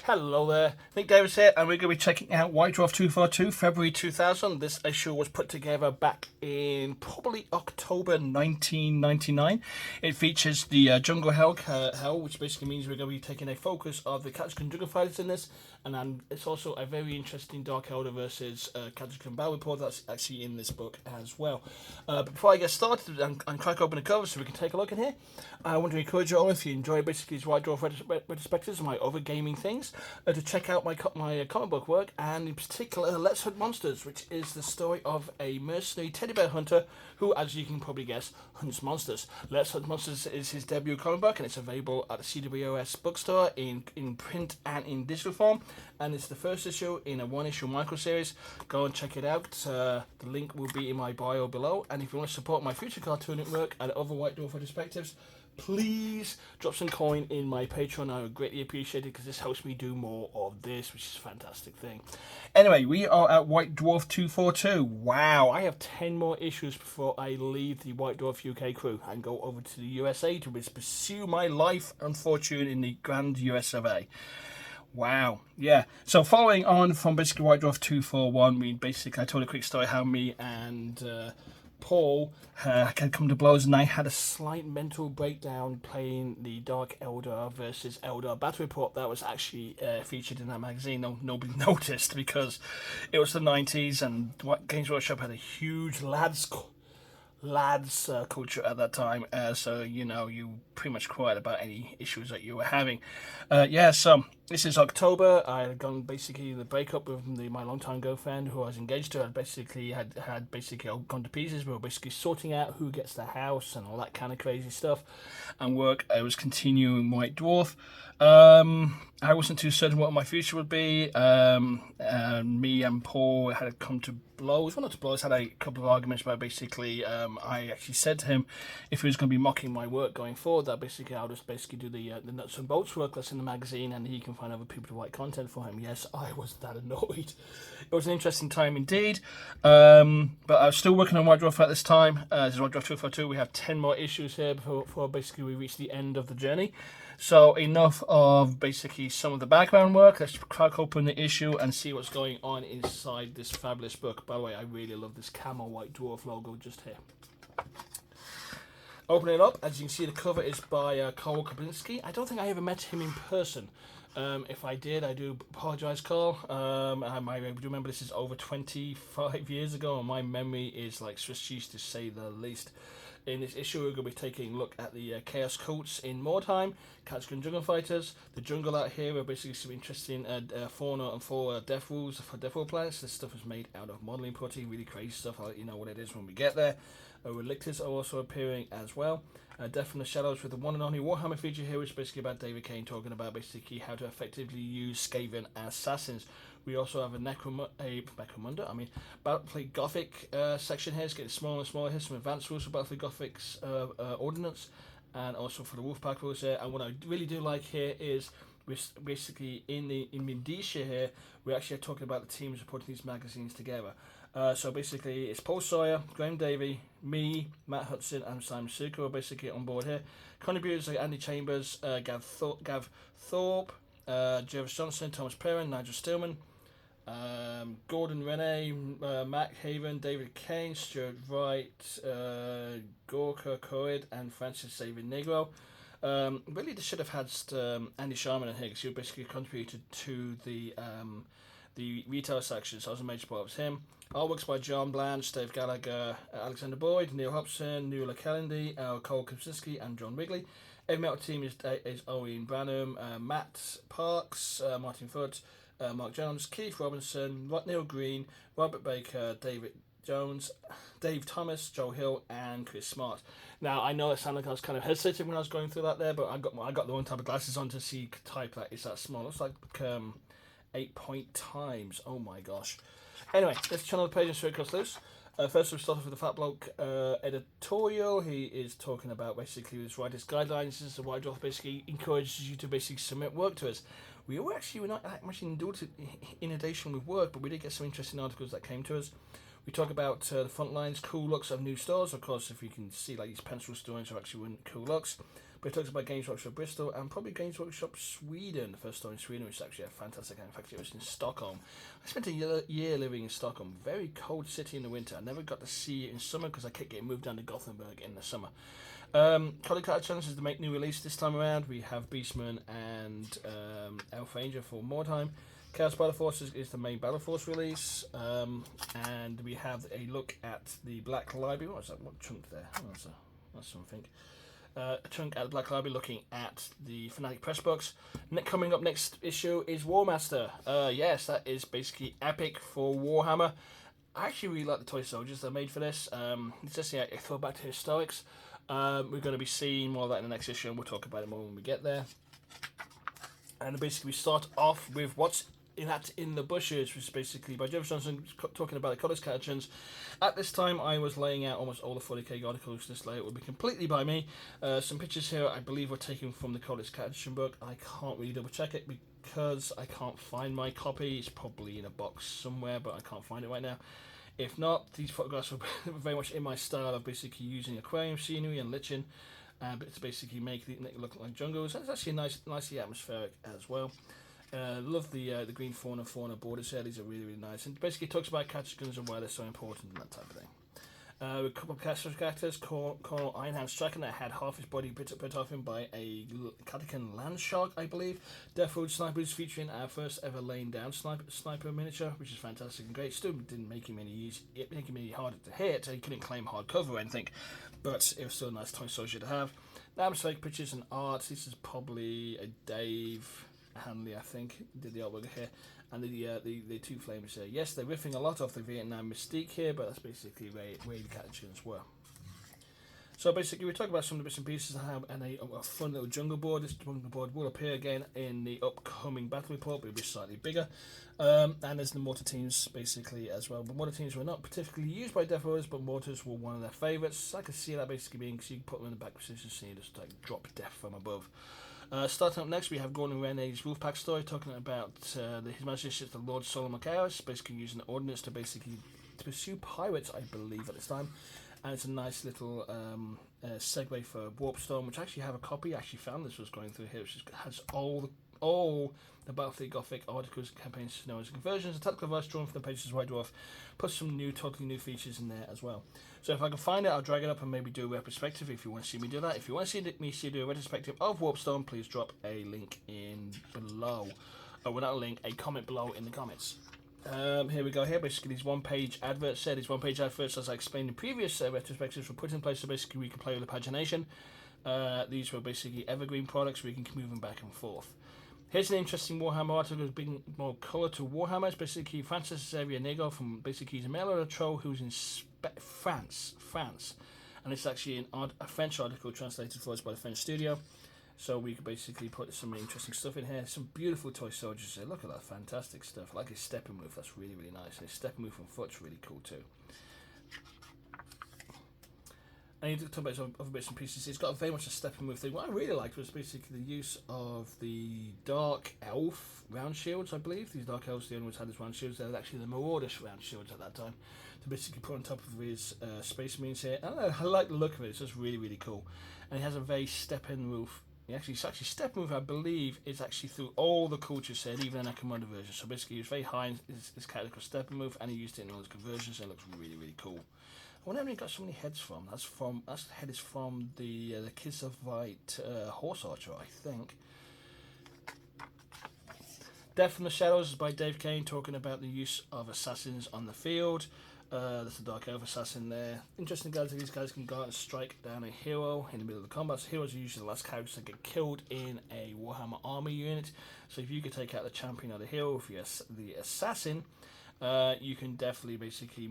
Hello there, Nick Davis here, and we're going to be checking out White Dwarf 242, February 2000. This issue was put together back in probably October 1999. It features the Jungle Hell, which basically means we're going to be taking a focus of the Catachans Jungle Fighters in this, and it's also a very interesting Dark Eldar versus Catachan Battle Report that's actually in this book as well. But before I get started and crack open the cover so we can take a look in here, I want to encourage you all, if you enjoy basically these White Dwarf retrospectives and my other gaming things, to check out my comic book work, and in particular Let's Hunt Monsters, which is the story of a mercenary teddy bear hunter who, as you can probably guess, hunts monsters. Let's Hunt Monsters is his debut comic book, and it's available at the CWOS bookstore in print and in digital form, and it's the first issue in a one-issue micro-series. Go and check it out. The link will be in my bio below, and if you want to support my future cartooning work and other White Dwarf retrospectives, please drop some coin in my Patreon. I would greatly appreciate it because this helps me do more of this, which is a fantastic thing. Anyway, we are at White Dwarf 242. Wow, I have 10 more issues before I leave the White Dwarf UK crew and go over to the USA to pursue my life and fortune in the grand US of A. Wow, yeah. So following on from basically White Dwarf 241, I told a quick story how me and Paul had come to blows, and I had a slight mental breakdown playing the Dark Eldar versus Eldar battle report that was actually featured in that magazine. Nobody noticed because it was the 90s, and Games Workshop had a huge lads culture at that time, so you pretty much cried about any issues that you were having. So this is October. I had gone basically the breakup with my longtime girlfriend who I was engaged to. Had gone to pieces. We were basically sorting out who gets the house and all that kind of crazy stuff, and work. I was continuing White Dwarf. I wasn't too certain what my future would be. Me and Paul had come to blows. Well, not to blows. Had a couple of arguments about basically. I actually said to him, if he was going to be mocking my work going forward, that basically I'll just do the nuts and bolts work that's in the magazine, and he can find other people to write content for him. Yes, I was that annoyed. It was an interesting time indeed. But I was still working on White Dwarf at this time. This is White Dwarf 242. We have 10 more issues here before basically we reach the end of the journey. So enough of basically some of the background work. Let's crack open the issue and see what's going on inside this fabulous book. By the way, I really love this camo White Dwarf logo just here. Opening it up, as you can see, the cover is by Carl Kablinski. I don't think I ever met him in person. If I did, I do apologise, Carl. I do remember this is over 25 years ago, and my memory is like Swiss cheese to say the least. In this issue, we're going to be taking a look at the Chaos Cults in Mordheim, Catachan Jungle Fighters. The jungle out here are basically some interesting fauna and flora death rules for death rule planets. This stuff is made out of modelling putty, really crazy stuff. I'll let you know what it is when we get there. Relictors are also appearing as well. Death from the Shadows with the one and only Warhammer feature here, which is basically about David Kane talking about basically how to effectively use Skaven assassins. We also have a Battlefield Gothic section here. It's getting smaller and smaller here. Some advanced rules for Battlefield Gothic's ordnance, and also for the Wolfpack rules here. And what I really do like here is we're basically in Mendicia here, we're actually talking about the teams who are putting these magazines together. So basically, it's Paul Sawyer, Graham Davey, me, Matt Hudson, and Simon Suker are basically on board here. Contributors are Andy Chambers, Gav Thorpe, Jervis Johnson, Thomas Perrin, Nigel Stillman, Gordon Rennie, Matt Haven, David Kane, Stuart Wright, Gorka Coed, and Francis Xavier Negro. Really, they should have had Andy Sharman and Higgs, who basically contributed to the retail section, so I was a major part of him. Artworks by John Blanche, Dave Gallagher, Alexander Boyd, Neil Hobson, Nuala Kellendy, Cole Kopczynski, and John Wrigley. Heavy metal team is Owen Branham, Matt Parks, Martin Foote, Mark Jones, Keith Robinson, Neil Green, Robert Baker, David Jones, Dave Thomas, Joe Hill, and Chris Smart. Now, I know it sounded like I was kind of hesitating when I was going through that there, but I got the one type of glasses on to see type that is that small. It's like 8-point times. Oh my gosh. Anyway, let's channel the page and see it goes loose. First, we'll start off with the Fat Bloke editorial. He is talking about basically his writer's guidelines. This is the White Dwarf basically encourages you to basically submit work to us. We're not that much inundation with work, but we did get some interesting articles that came to us. We talk about the front lines, cool looks of new stores. Of course, if you can see, like these pencil stories are actually cool looks. But it talks about Games Workshop Bristol and probably Games Workshop Sweden, the first store in Sweden, which is actually a fantastic game. In fact, it was in Stockholm. I spent a year living in Stockholm, very cold city in the winter. I never got to see it in summer because I kept getting moved down to Gothenburg in the summer. Catachans is the new release this time around. We have Beastman and Elf Ranger for Mordheim. Chaos Battle Force is the main Battle Force release, and we have a look at the Black Library. What's that? What chunk there? Oh, that's something. A chunk at the Black Library looking at the Fanatic Press books. Coming up next issue is Warmaster. Yes, that is basically epic for Warhammer. I actually really like the toy soldiers they're made for this. It's just a throwback to historics. We're going to be seeing more of that in the next issue, and we'll talk about it more when we get there. And basically, we start off with what's in the bushes, which is basically by Jeff Johnson talking about the colours Catachans. At this time, I was laying out almost all the 40k articles. This layout will be completely by me. Some pictures here, I believe, were taken from the Colours Catachan book. I can't really double check it because I can't find my copy. It's probably in a box somewhere, but I can't find it right now. If not, these photographs were very much in my style of basically using aquarium scenery and liching, but to basically make it look like jungles. That's actually nicely atmospheric as well. Love the green fauna borders here. These are really, really nice. And basically talks about Catachans and why they're so important and that type of thing. A couple of characters, Colonel Ironhand Striker that had half his body bit off him by a Catachan land shark, I believe. Death Road Snipers featuring our first ever laying down sniper miniature, which is fantastic and great. Still didn't make him any harder to hit. He couldn't claim hard cover or anything, but it was still a nice toy soldier to have. Atmospheric pictures and art. This is probably a Dave Hanley, I think, did the artwork here, and the two flames here. Yes, they're riffing a lot off the Vietnam mystique here, but that's basically where the Catachans were. So basically, we talk about some of the bits and pieces I have, and a fun little jungle board. This jungle board will appear again in the upcoming battle report, but it'll be slightly bigger. And there's the mortar teams basically as well. But mortar teams were not particularly used by Death Riders, but mortars were one of their favourites. So I could see that basically being, because you can put them in the back position, so you just like drop death from above. Starting up next, we have Gordon Rene's Wolfpack story, talking about His Majesty Ships the Lord Solomon Chaos, basically using the ordnance to pursue pirates, I believe, at this time. And it's a nice little segue for Warpstone, which I actually have a copy. I actually found this was going through here, which has all the Battlefield Gothic articles and campaigns known as conversions, a tactical advice drawn from the pages of White Dwarf, plus some totally new features in there as well. So if I can find it, I'll drag it up and maybe do a retrospective if you want to see me do that. If you want to see me do a retrospective of Warpstone, please drop a link in below. Or not a link, a comment below in the comments. Here we go here, basically these one-page adverts these one-page adverts, as I explained in previous retrospectives, were put in place so basically we can play with the pagination. These were basically evergreen products where you can move them back and forth. Here's an interesting Warhammer article bringing more colour to Warhammer. It's basically Francis Xavier Nego from basically he's a male or a troll who's in France. And it's actually a French article translated for us by the French studio. So we could basically put some interesting stuff in here. Some beautiful toy soldiers here. Look at that fantastic stuff. I like his stepping move. That's really, really nice. And his stepping move from foot's really cool too. And you talk about some other bits and pieces. It's got very much a stepping move thing. What I really liked was basically the use of the Dark Elf round shields, I believe. These Dark Elves, the only ones had his round shields. They were actually the Marauders round shields at that time. To basically put on top of his Space Marines here. I like the look of it. It's just really, really cool. And he has a very step-in move. It's actually step move, I believe, is actually through all the cultures here, even in a commander version. So basically, he was very high in his character step move, and he used it in all his conversions. And it looks really, really cool. I wonder where he got so many heads from. That head is from the Kids of White Horse Archer, I think. Death from the Shadows is by Dave Kane, talking about the use of assassins on the field. There's a Dark Elf assassin there. Interesting guys, these guys can go out and strike down a hero in the middle of the combat. So heroes are usually the last characters that get killed in a Warhammer army unit. So if you could take out the champion or the hero with the assassin, you can definitely basically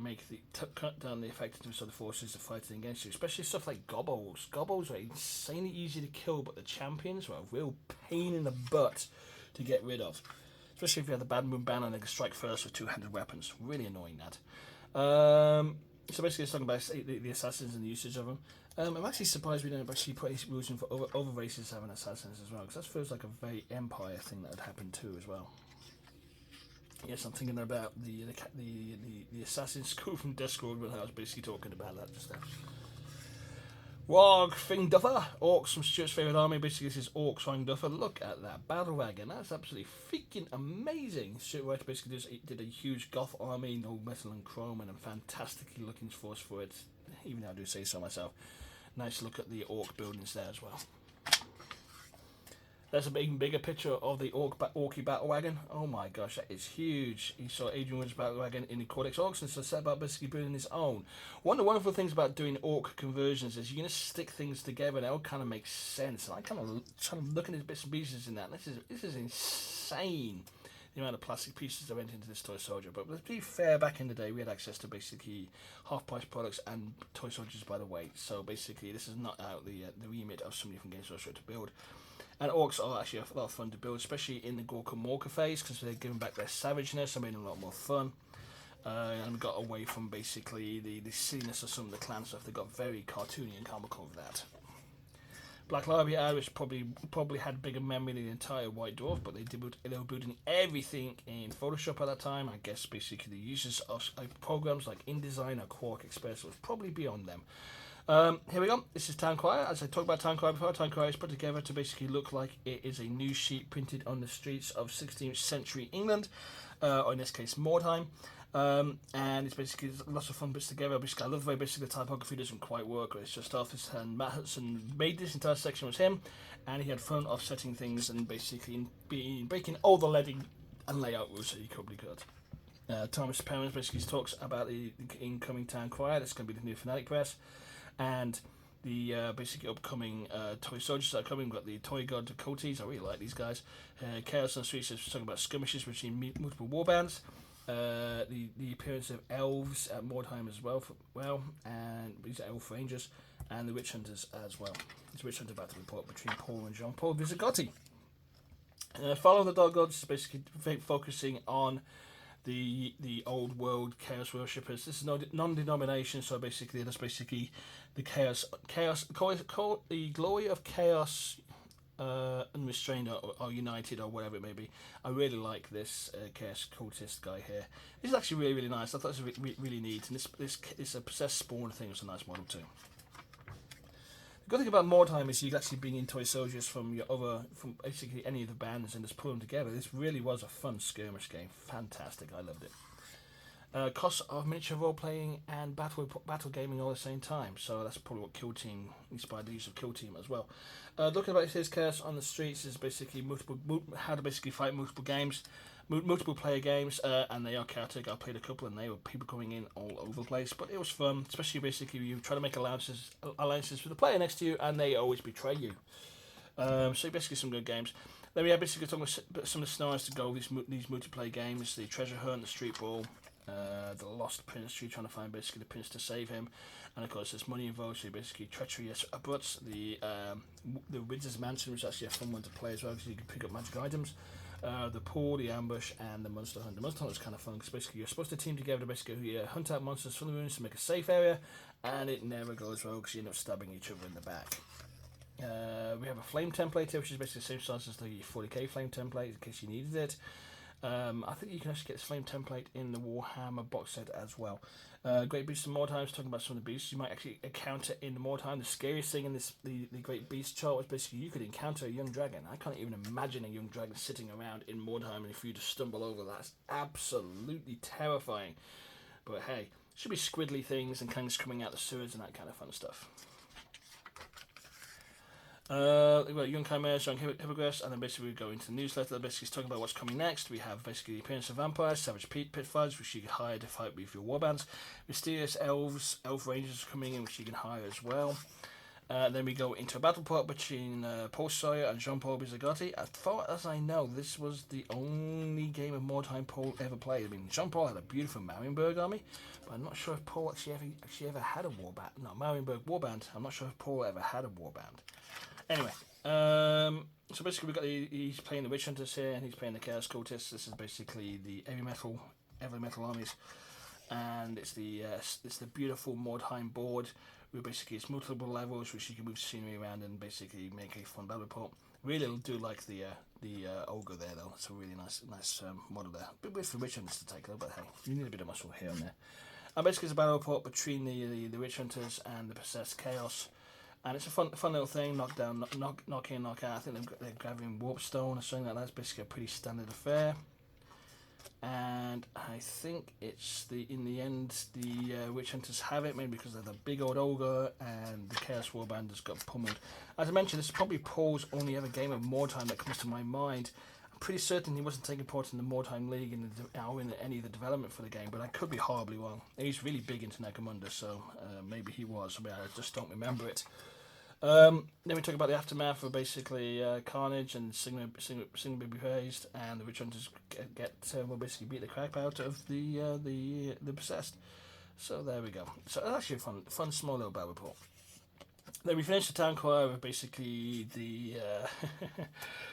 cut down the effectiveness of the forces that are fighting against you. Especially stuff like gobbles. Gobbles are insanely easy to kill, but the champions are a real pain in the butt to get rid of. Especially if you have the Bad Moon Banner and they can strike first with two-handed weapons. Really annoying that. So basically it's talking about the assassins and the usage of them. I'm actually surprised we don't actually put any rules in for other races having assassins as well, because that feels like a very Empire thing that would happen too as well. Yes, I'm thinking about the Assassin's School from Discord, but I was basically talking about that just now. Warg Thingduffer, Orcs from Stuart's favourite army. Basically, this is Orcs Thingduffer. Look at that battle wagon. That's absolutely freaking amazing. Stuart White basically did a huge Goth army, no metal and chrome, and a fantastically looking force for it. Even though I do say so myself. Nice look at the Orc buildings there as well. There's an even bigger picture of the Orky battle wagon. Oh my gosh, that is huge. He saw Adrian Wood's battle wagon in the Codex Orcs and so set about basically building his own. One of the wonderful things about doing Orc conversions is you're going to stick things together and it all kind of makes sense. And I kind of looking at bits and pieces in that. This is insane. The amount of plastic pieces that went into this toy soldier. But let's be fair, back in the day we had access to basically half-price products and toy soldiers by the weight. So basically this is not out the remit of somebody from Games Workshop to build. And Orcs are actually a lot of fun to build, especially in the Gorka Morka phase, because they're giving back their savageness and making them a lot more fun. And got away from basically the silliness of some of the clan stuff. They got very cartoony and comical with that. Black Library Irish probably had bigger memory than the entire White Dwarf, but they were building everything in Photoshop at that time. I guess basically the uses of programs like InDesign or Quark Express was probably beyond them. Here we go. This is Town Crier. As I talked about Town Crier before, Town Crier is put together to basically look like it is a news sheet printed on the streets of 16th century England, or in this case Mordheim. And it's basically lots of fun bits together. Basically, I love the way basically the typography doesn't quite work. It's just off his hand. Matt Hudson made this entire section was him, and he had fun offsetting things and basically breaking all the leading and layout rules that he probably could. Thomas Perrins basically talks about the incoming Town Crier. That's going to be the new Fanatic Press. And the basically upcoming toy soldiers that are coming. We've got the Toy God Dakotas. I really like these guys. Chaos on the Streets is talking about skirmishes between multiple warbands. The appearance of elves at Mordheim as well, and these are elf rangers, and the witch hunters as well. It's a witch hunter battle report between Paul and Jean-Paul Visigotti. Follow the Dog Gods is basically focusing on the old world chaos worshippers. This is non-denomination, so basically that's basically the call the glory of chaos, unrestrained or united or whatever it may be. I really like this chaos cultist guy here. This is actually really nice. I thought it was really neat, and this a possessed spawn thing was a nice model too. The good thing about Mordheim is you can actually bring in toy soldiers from from basically any of the bands and just pull them together. This really was a fun skirmish game. Fantastic, I loved it. Costs of miniature role playing and battle gaming all at the same time. So that's probably what Kill Team inspired the use of Kill Team as well. Looking about his chaos on the streets is basically how to basically fight multiple games. Multiple player games, and they are chaotic. I played a couple and they were people coming in all over the place, but it was fun, especially basically you try to make alliances for the player next to you and they always betray you. So basically some good games. Then we have basically some of the scenarios to go with these multiplayer games: the treasure hunt, the street ball, the lost prince, you're trying to find basically the prince to save him, and of course there's money involved, so basically treachery abuts. The Wizard's Mansion was actually a fun one to play as well because you can pick up magic items. The pool, the ambush, and the monster hunt. The monster hunt was kind of fun because basically you're supposed to team together to basically hunt out monsters from the ruins to make a safe area, and it never goes well because you end up stabbing each other in the back. We have a flame template here, which is basically the same size as the 40k flame template in case you needed it. I think you can actually get this flame template in the Warhammer box set as well. Great Beasts of Mordheim is talking about some of the beasts you might actually encounter in Mordheim. The scariest thing in the Great Beast chart was basically you could encounter a young dragon. I can't even imagine a young dragon sitting around in Mordheim, and if you just stumble over, that's absolutely terrifying. But hey, should be squiddly things and things coming out the sewers and that kind of fun stuff. We've got Young Chimeras, Young Hippogriffs, and then basically we go into the newsletter. Basically, it's talking about what's coming next. We have basically the appearance of vampires, savage pitfalls, which you can hire to fight with your warbands. Mysterious elves, elf rangers coming in, which you can hire as well. Then we go into a battle pot between Paul Sawyer and Jean-Paul Bizzigotti. As far as I know, this was the only game of Mordheim Paul ever played. I mean, Jean-Paul had a beautiful Marienburg army, but I'm not sure if Paul actually ever had a warband. No, Marienburg warband. I'm not sure if Paul ever had a warband. Anyway, so basically he's playing the Witch Hunters here, and he's playing the Chaos Cultists. This is basically the heavy metal armies, and it's the beautiful Mordheim board with basically it's multiple levels which you can move scenery around and basically make a fun battle report. Really do like the ogre there though. It's a really nice model there. A bit weird for Witch Hunters to take though, but hey, you need a bit of muscle here and there. And basically it's a battle report between the Witch Hunters and the Possessed Chaos. And it's a fun little thing. Knock down, knock in, knock out. I think they're grabbing warpstone or something like that. It's basically a pretty standard affair. And I think it's in the end the witch hunters have it, maybe because they're the big old ogre, and the Chaos Warband has got pummeled. As I mentioned, this is probably Paul's only ever game of Mordheim that comes to my mind. I'm pretty certain he wasn't taking part in the Mordheim League in any of the development for the game, but I could be horribly wrong. He's really big into Necromunda, so maybe he was. I mean, I just don't remember it. Then we talk about the aftermath of basically Carnage and Sigma be praised, and the witch hunters will basically beat the crap out of the possessed. So there we go. So that's actually a fun small little battle report. Then we finished the town crier with basically the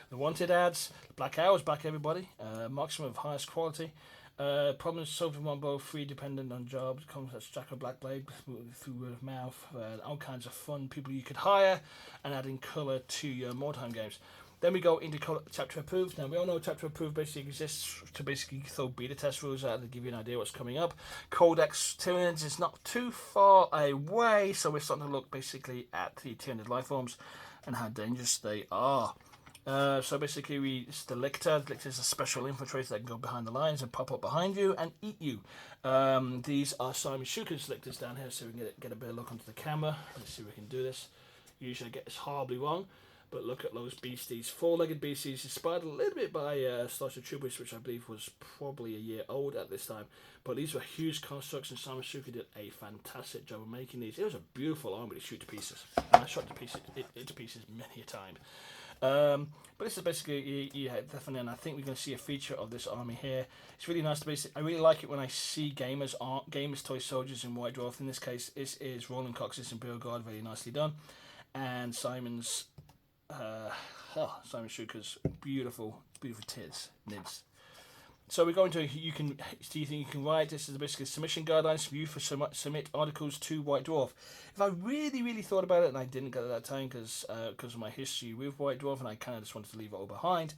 the wanted ads. The Black Hour's back, everybody. Marksman of highest quality. Problems solved in one blow, free dependent on jobs, comes at Jack of Blackblade through word of mouth, all kinds of fun people you could hire, and adding colour to your Mordheim games. Then we go into chapter approved. Now we all know chapter approved basically exists to basically throw beta test rules out to give you an idea what's coming up. Codex Tyranids is not too far away, so we're starting to look basically at the Tyranid lifeforms and how dangerous they are. So basically, it's the Lictor. The Lictor is a special infiltrator that can go behind the lines and pop up behind you and eat you. These are Simon Shuker's Lictors down here, so we can get a better look onto the camera. Let's see if we can do this. Usually I get this horribly wrong, but look at those beasties. Four-legged beasties, inspired a little bit by Starship Troopers, which I believe was probably a year old at this time. But these were huge constructs, and Simon Shuker did a fantastic job of making these. It was a beautiful army to shoot to pieces. And I shot it to pieces many a time. But this is basically, yeah, definitely, and I think we're going to see a feature of this army here. It's really nice to basically, I really like it when I see gamers toy soldiers in White Dwarf. In this case, this is Roland Cox's Imperial Guard, very nicely done, and Simon Shuker's beautiful nibs. So we're going to, do you think you can write, this is basically submission guidelines for you for submit articles to White Dwarf. If I really thought about it, and I didn't get it at that time because of my history with White Dwarf, and I kind of just wanted to leave it all behind,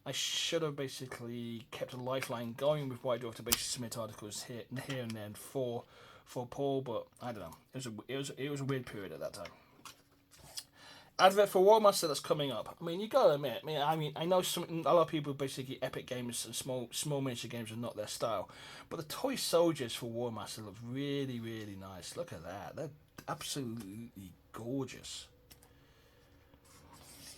I should have basically kept a lifeline going with White Dwarf to basically submit articles here and then for Paul, but I don't know. It was a weird period at that time. Advert for War Master that's coming up. I mean, you gotta admit. I mean, I know a lot of people basically epic games and small miniature games are not their style, but the toy soldiers for War Master look really nice. Look at that. They're absolutely gorgeous.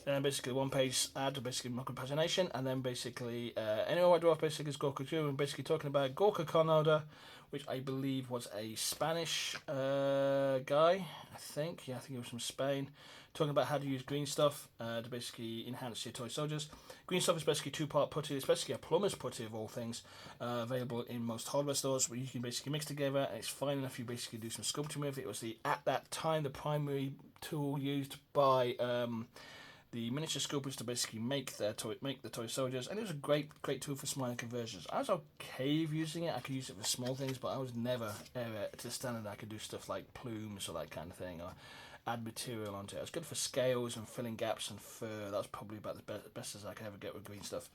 And basically one page ad to basically mock pagination, and then basically anyway, White Dwarf basically is Gorka Jew, and basically talking about Gorka Conoda, which I believe was a Spanish guy. I think he was from Spain. Talking about how to use green stuff to basically enhance your toy soldiers. Green stuff is basically two-part putty. It's basically a plumber's putty of all things, available in most hardware stores, where you can basically mix together, and it's fine enough. You basically do some sculpting with it. It was at that time the primary tool used by the miniature sculptors to basically make the toy soldiers, and it was a great tool for smaller conversions. I was okay with using it. I could use it for small things, but I was never ever to the standard I could do stuff like plumes or that kind of thing, or add material onto it. It was good for scales and filling gaps and fur. That was probably about the best as I could ever get with green stuff.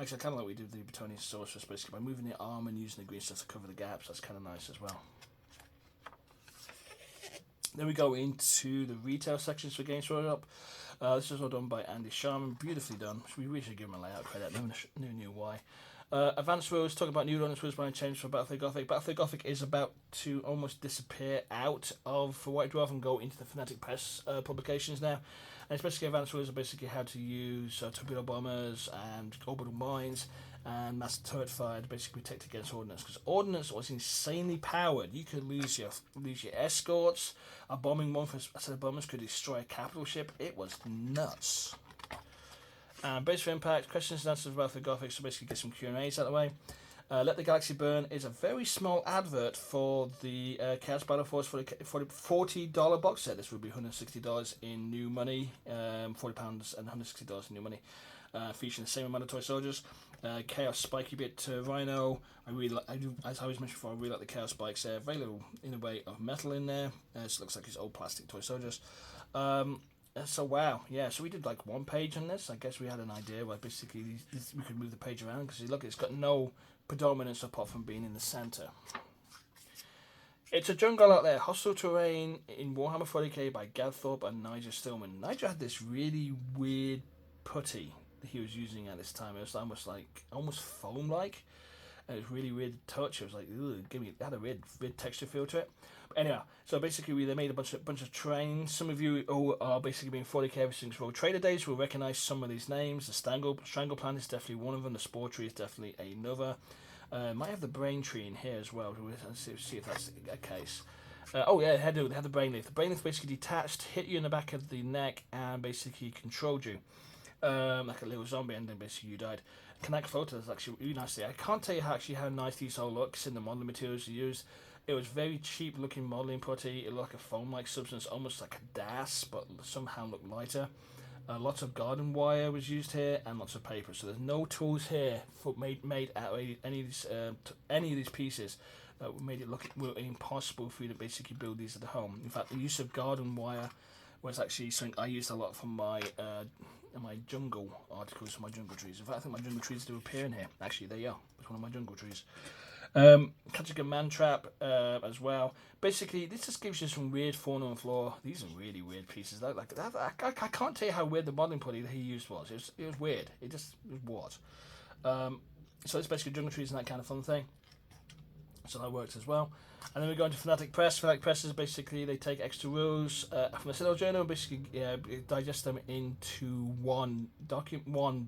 Actually, I kind of like what we did with the Bretonian Sorceress, basically by moving the arm and using the green stuff to cover the gaps. That's kind of nice as well. Then we go into the retail sections for Games Workshop. This is all done by Andy Sharman, beautifully done. We should give him a layout credit. No knew why. Advanced rules, talk about new rules by change for Battlefield Gothic. Battlefield Gothic is about to almost disappear out of White Dwarf and go into the Fnatic Press publications now. And it's basically advanced rules are basically how to use torpedo bombers and orbital mines and master turret fire to basically protect against ordnance. Because ordnance was insanely powered. You could lose your escorts. A bombing one for a set of bombers could destroy a capital ship. It was nuts. Base for Impact, questions and answers about the Gothic, so basically get some Q&As out of the way. Let the Galaxy Burn is a very small advert for the Chaos Battle Force for the $40 box set. This would be $160 in new money, £40 and $160 in new money, featuring the same amount of toy soldiers. Chaos Spiky Bit Rhino. As I was mentioned before, I really like the Chaos Spikes there. Very little in a way of metal in there. It looks like it's old plastic toy soldiers. So wow, yeah. So we did like one page on this. I guess we had an idea where basically we could move the page around because look, it's got no predominance apart from being in the center. It's a jungle out there. Hostile terrain in Warhammer 40k by Gav Thorpe and Nigel Stillman. Nigel had this really weird putty that he was using at this time. It was almost foam like. And it was really weird to touch. It was like, it had a weird texture feel to it. But anyhow, so basically they made a bunch of terrain. Some of you who are basically being 40k everything's World Trader Days will recognise some of these names. The Strangle Plant is definitely one of them. The Spore Tree is definitely another. Might have the Brain Tree in here as well. Let's see if that's a case. Oh yeah, they had the Brain Leaf. The Brain Leaf basically detached, hit you in the back of the neck, and basically controlled you. Like a little zombie, and then basically you died. Connect photos actually really nicely. I can't tell you how nice these all looks in the modeling materials you used. It was very cheap looking modeling putty. It looked like a foam like substance, almost like a DAS, but somehow looked lighter. Lots of garden wire was used here, and lots of paper. So there's no tools here for made out of any of these pieces that made it look impossible for you to basically build these at home. In fact, the use of garden wire was actually something I used a lot for my jungle articles, for my jungle trees. In fact, I think my jungle trees do appear in here. Actually, they are. It's one of my jungle trees. Catachans Man Trap as well. Basically, this just gives you some weird fauna and flora. These are really weird pieces. I can't tell you how weird the modeling putty that he used was. It was weird. It was. So it's basically jungle trees and that kind of fun thing. So that works as well. And then we go into Fanatic Press. Fanatic Press is basically they take extra rules from a Citadel journal, basically digest them into one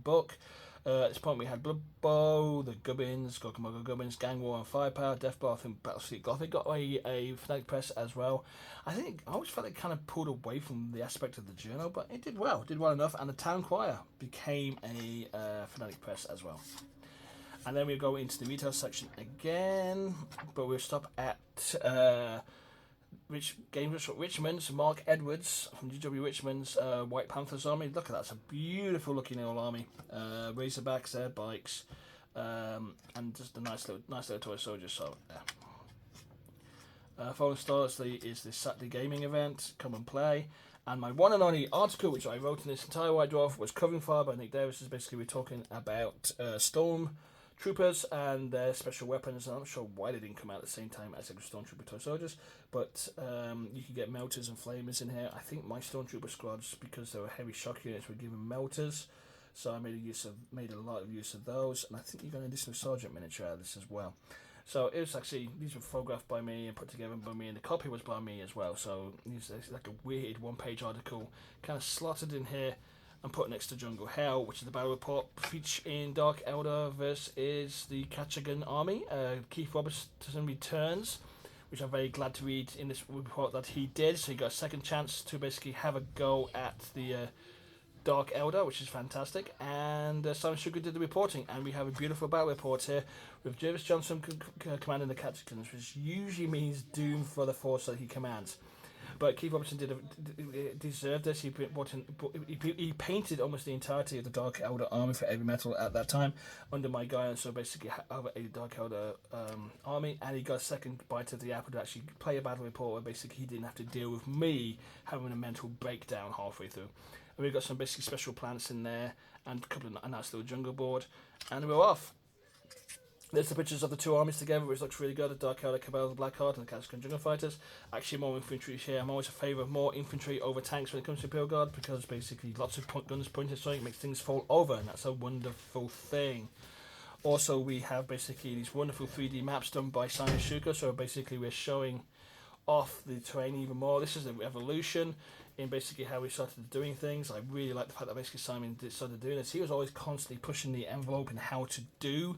book. At this point we had Blood Bowl, the Gubbins, Gokumogo Gubbins, Gang War and Firepower, Death Bath and Battlefleet Gothic got a Fanatic Press as well. I always felt it kind of pulled away from the aspect of the journal, but it did well enough, and the Town Choir became a Fanatic Press as well. And then we go into the retail section again, but we'll stop at Richmond's Mark Edwards from GW Richmond's White Panthers army. Look at that, it's a beautiful looking old army. Razorbacks there, bikes, and just a nice little toy soldier. So yeah. Fallen Stars is the Saturday gaming event. Come and play. And my one and only article, which I wrote in this entire White Dwarf, was Covering Fire by Nick Davis. Basically, we're talking about Storm Troopers and their special weapons. I'm not sure why they didn't come out at the same time as the Stormtrooper toy soldiers, but you can get melters and flamers in here. I think my Stormtrooper squads, because they were heavy shock units, were given melters, so I made a lot of use of those. And I think you got an additional sergeant miniature out of this as well. So it was actually, these were photographed by me and put together by me, and the copy was by me as well. So it's like a weird one-page article, kind of slotted in here and put next to Jungle Hell, which is the battle report featuring Dark Eldar versus the Catachans army. Keith Robertson returns, which I'm very glad to read in this report that he did. So he got a second chance to basically have a go at the Dark Eldar, which is fantastic. And Simon Sugar did the reporting, and we have a beautiful battle report here with Jervis Johnson commanding the Catachans, which usually means doom for the force that he commands. But Keith Robertson deserved this. He painted almost the entirety of the Dark Eldar army for heavy metal at that time under my guidance. So basically, have a Dark Eldar army, and he got a second bite of the apple to actually play a battle report where basically he didn't have to deal with me having a mental breakdown halfway through. And we've got some basically special plants in there and a couple of a nice little jungle board, and we're off. There's the pictures of the two armies together, which looks really good. The Dark Eldar Cabal, the Blackheart, and the Catachans Jungle Fighters. Actually, more infantry here. I'm always a favour of more infantry over tanks when it comes to Imperial Guard, because basically lots of guns pointed so it makes things fall over, and that's a wonderful thing. Also, we have basically these wonderful 3D maps done by Simon Shuka, so basically we're showing off the terrain even more. This is the evolution in basically how we started doing things. I really like the fact that basically Simon started doing this. He was always constantly pushing the envelope in how to do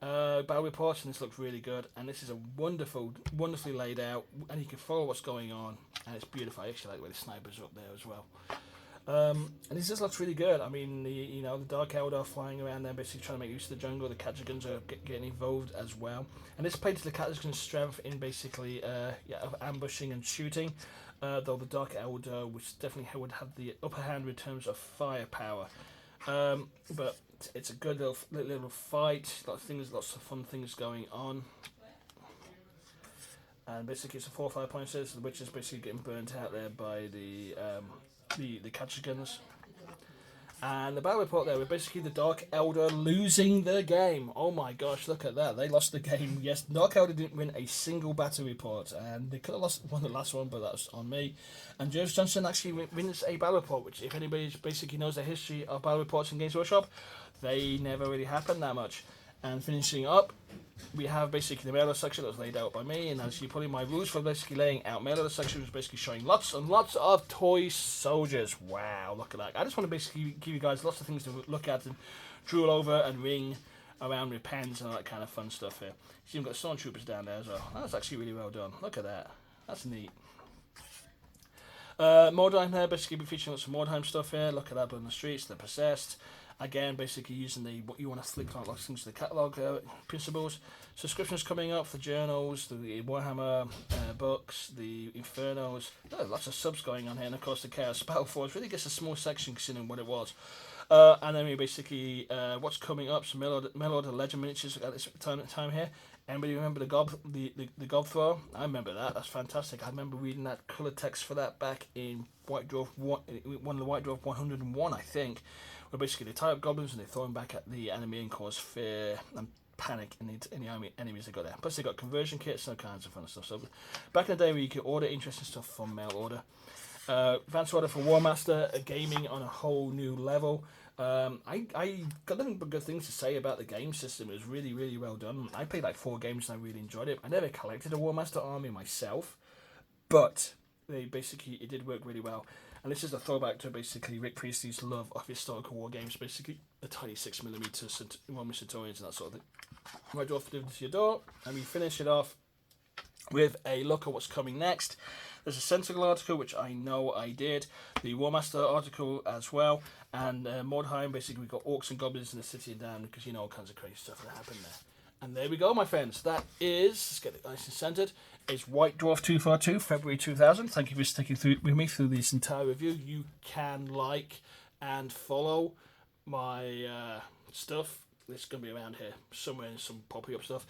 battle reports, and this looks really good. And this is a wonderfully laid out, and you can follow what's going on, and it's beautiful. I actually like the way the snipers are up there as well. And this just looks really good. I mean, the Dark Eldar flying around there, basically trying to make use of the jungle. The Catachans are getting involved as well, and this plays to the Catachans' strength in basically of ambushing and shooting. Though the Dark Eldar, which definitely would have the upper hand in terms of firepower. But it's a good little fight. Lots of fun things going on. And basically, it's a 4 or 5 point series. The witch is basically getting burnt out there by the Catachans. And the battle report there, we're basically the Dark Eldar losing the game. Oh my gosh, look at that. They lost the game. Yes, Dark Eldar didn't win a single battle report. And they could have won the last one, but that was on me. And James Johnson actually wins a battle report, which if anybody basically knows the history of battle reports in Games Workshop, they never really happened that much. And finishing up, we have basically the mail order section that was laid out by me, and as you put in my rules for basically laying out mail order section, was basically showing lots and lots of toy soldiers. Wow, look at that. I just want to basically give you guys lots of things to look at and drool over and ring around with pens and all that kind of fun stuff here. So you've got stormtroopers down there as well. That's actually really well done. Look at that. That's neat. Mordheim here, basically featuring lots of Mordheim stuff here. Look at that, Blood on the Streets, they're possessed. Again, basically using what you want to flick like things to the catalogue principles. Subscriptions coming up for journals, the Warhammer books, the Infernos. Lots of subs going on here, and of course the Chaos Battle Force really gets a small section considering what it was. And then we basically what's coming up, some mail order legend miniatures at this time here. Anybody remember the Gob Thrower? I remember that. That's fantastic. I remember reading that colour text for that back in White Dwarf one of the White Dwarf 101, I think. Where basically they tie up goblins and they throw them back at the enemy and cause fear and panic in the enemies that got there. Plus they got conversion kits and all kinds of fun stuff. So back in the day where you could order interesting stuff from mail order. Advance order for War Master, gaming on a whole new level. I got nothing but good things to say about the game system. It was really, really well done. I played like 4 games and I really enjoyed it. I never collected a War Master army myself, but it did work really well. And this is a throwback to basically Rick Priestley's love of historical war games, basically the tiny 6mm Roman Centurions and that sort of thing. Right, dwarf delivered to your door, and we finish it off with a look at what's coming next. There's a Sentinel article, which I know I did, the War Master article as well, and Mordheim, basically we've got orcs and goblins in the city and down, because you know all kinds of crazy stuff that happened there. And there we go, my friends. That is, let's get it nice and centered. It's White Dwarf 242, February 2000. Thank you for sticking with me through this entire review. You can like and follow my stuff. It's going to be around here somewhere in some poppy up stuff.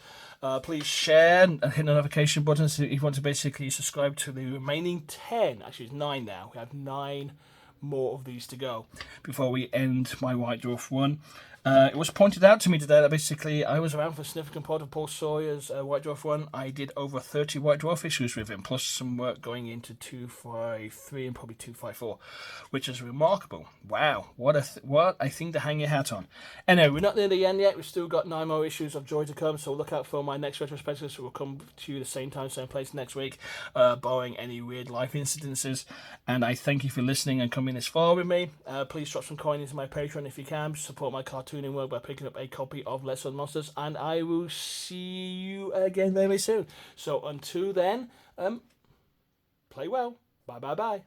Please share and hit the notification button so if you want to basically subscribe to the remaining 10. Actually, it's 9 now. We have 9 more of these to go before we end my White Dwarf run. It was pointed out to me today that basically I was around for a significant part of Paul Sawyer's White Dwarf run. I did over 30 White Dwarf issues with him, plus some work going into 253 and probably 254, which is remarkable. Wow, what a thing to hang your hat on. Anyway, we're not near the end yet. We've still got 9 more issues of Joy to come, so look out for my next retrospective. So we'll come to you the same time, same place next week, barring any weird life incidences. And I thank you for listening and coming this far with me. Please drop some coin into my Patreon if you can. Support my cartooning work by picking up a copy of Let's Run Monsters, and I will see you again very soon. So until then, play well. Bye bye bye.